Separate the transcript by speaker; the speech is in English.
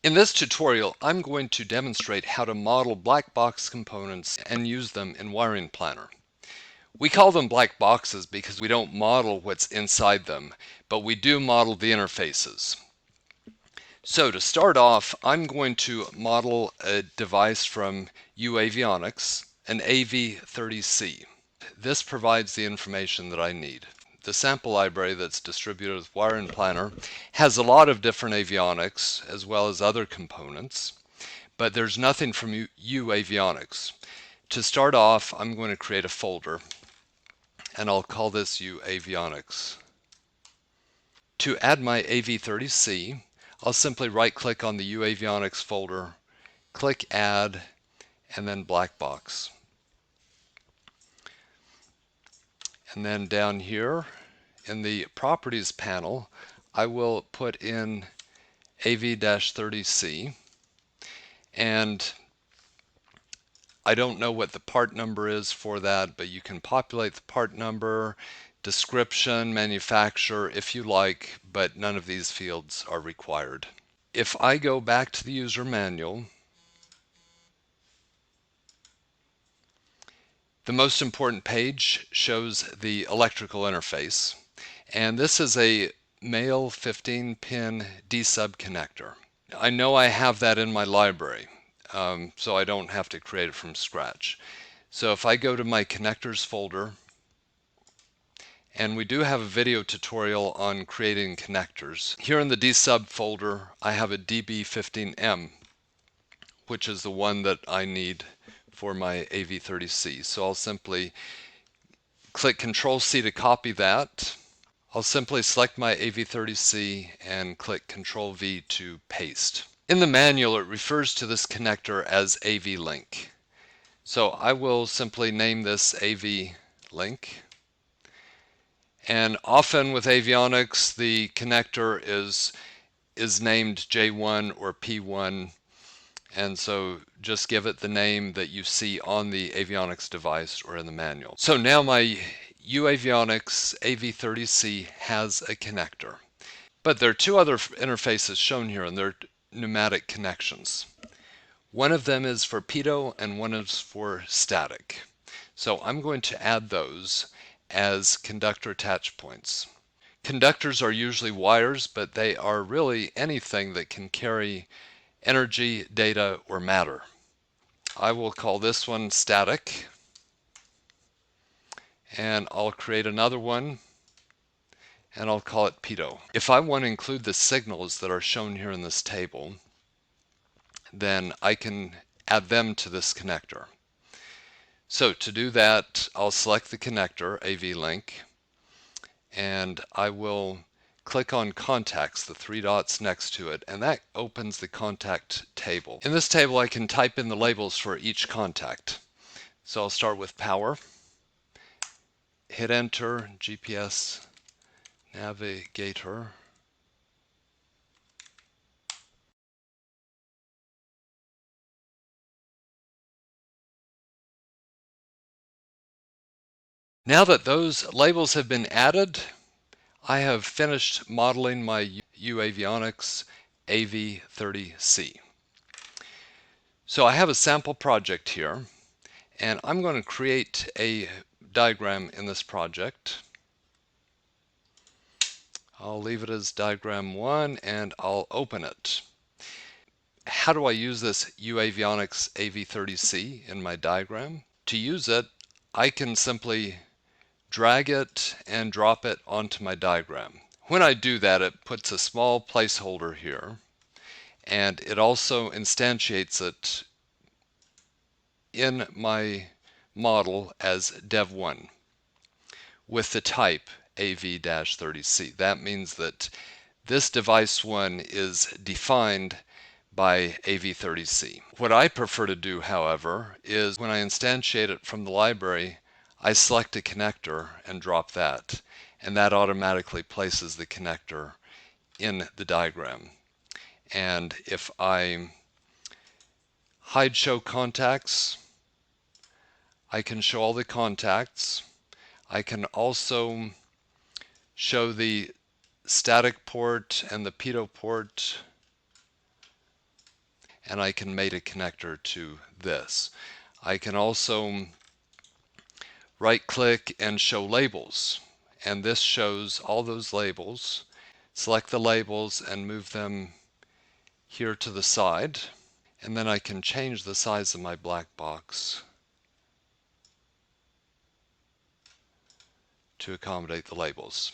Speaker 1: In this tutorial, I'm going to demonstrate how to model black box components and use them in Wiring Planner. We call them black boxes because we don't model what's inside them, but we do model the interfaces. So to start off, I'm going to model a device from UAvionics, an AV30C. This provides the information that I need. The sample library that's distributed with Wiring Planner has a lot of different avionics as well as other components, but there's nothing from UAvionics. To start off, I'm going to create a folder, and I'll call this UAvionics. To add my AV30C, I'll simply right-click on the UAvionics folder, click Add, and then Black Box. And then down here in the Properties panel, I will put in AV-30C, and I don't know what the part number is for that, but you can populate the part number, description, manufacturer if you like, but none of these fields are required. If I go back to the user manual, the most important page shows the electrical interface, and this is a male 15-pin D-sub connector. I know I have that in my library, so I don't have to create it from scratch. So if I go to my connectors folder, and we do have a video tutorial on creating connectors. Here in the D-sub folder, I have a DB15M, which is the one that I need for my AV30C. So I'll simply click Control-C to copy that. I'll simply select my AV30C and click Control-V to paste. In the manual, it refers to this connector as AV-Link. So I will simply name this AV-Link. And often with avionics, the connector is named J1 or P1, and so just give it the name that you see on the avionics device or in the manual. So now my UAvionics AV30C has a connector, but there are two other interfaces shown here, and they're pneumatic connections. One of them is for pitot and one is for static. So I'm going to add those as conductor attach points. Conductors are usually wires, but they are really anything that can carry energy, data, or matter. I will call this one static, and I'll create another one, and I'll call it pitot. If I want to include the signals that are shown here in this table, then I can add them to this connector. So to do that, I'll select the connector, AV-Link, and I will click on Contacts, the three dots next to it, and that opens the contact table. In this table, I can type in the labels for each contact. So I'll start with power, hit enter, GPS navigator, now that those labels have been added, I have finished modeling my UAvionics AV30C. So I have a sample project here, and I'm going to create a diagram in this project. I'll leave it as diagram 1 and I'll open it. How do I use this UAvionics AV30C in my diagram? To use it, I can simply drag it and drop it onto my diagram. When I do that, it puts a small placeholder here, and it also instantiates it in my model as dev1 with the type AV-30C. That means that this device 1 is defined by AV30C. What I prefer to do, however, is when I instantiate it from the library, I select a connector and drop that, and that automatically places the connector in the diagram. And if I hide show contacts, I can show all the contacts. I can also show the static port and the pitot port and I can mate a connector to this. I can also right click and show labels, and this shows all those labels. Select the labels and move them here to the side, and then I can change the size of my black box to accommodate the labels.